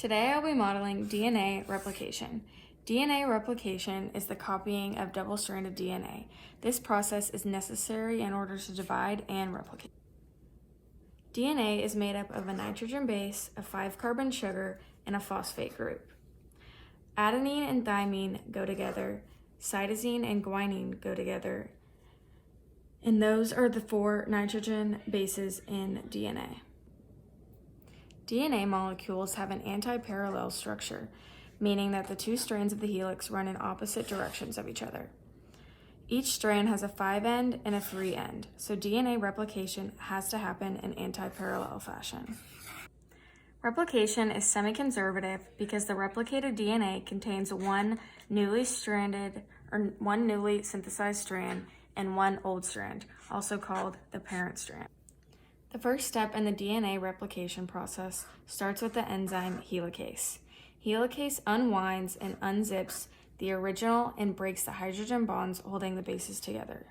Today I'll be modeling DNA replication. DNA replication is the copying of double-stranded DNA. This process is necessary in order to divide and replicate. DNA is made up of a nitrogen base, a 5-carbon sugar, and a phosphate group. Adenine and thymine go together, cytosine and guanine go together, and those are the 4 nitrogen bases in DNA. DNA molecules have an anti-parallel structure, meaning that the 2 strands of the helix run in opposite directions of each other. Each strand has a 5-end and a 3-end, so DNA replication has to happen in anti-parallel fashion. Replication is semi-conservative because the replicated DNA contains one newly synthesized strand and one old strand, also called the parent strand. The first step in the DNA replication process starts with the enzyme helicase. Helicase unwinds and unzips the original and breaks the hydrogen bonds holding the bases together.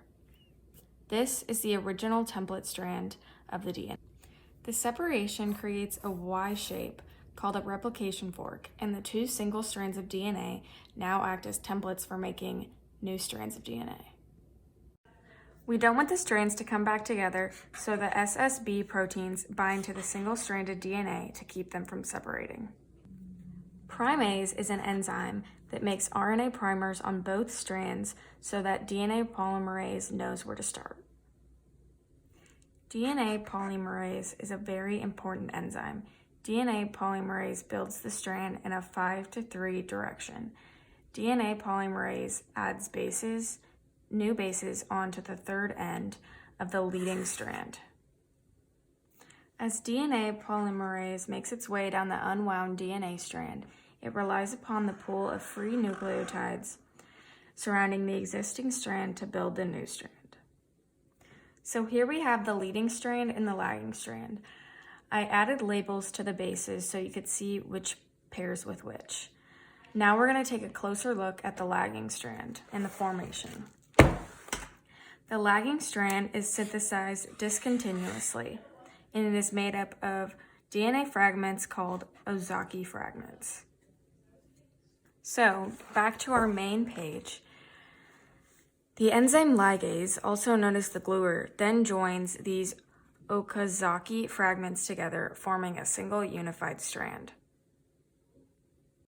This is the original template strand of the DNA. The separation creates a Y shape called a replication fork, and the 2 single strands of DNA now act as templates for making new strands of DNA. We don't want the strands to come back together, so the SSB proteins bind to the single-stranded DNA to keep them from separating. Primase is an enzyme that makes RNA primers on both strands so that DNA polymerase knows where to start. DNA polymerase is a very important enzyme. DNA polymerase builds the strand in a 5-to-3 direction. DNA polymerase adds new bases onto the 3rd end of the leading strand. As DNA polymerase makes its way down the unwound DNA strand, it relies upon the pool of free nucleotides surrounding the existing strand to build the new strand. So here we have the leading strand and the lagging strand. I added labels to the bases so you could see which pairs with which. Now we're going to take a closer look at the lagging strand and the formation. The lagging strand is synthesized discontinuously, and it is made up of DNA fragments called Ozaki fragments. So, back to our main page. The enzyme ligase, also known as the gluer, then joins these Okazaki fragments together, forming a single unified strand.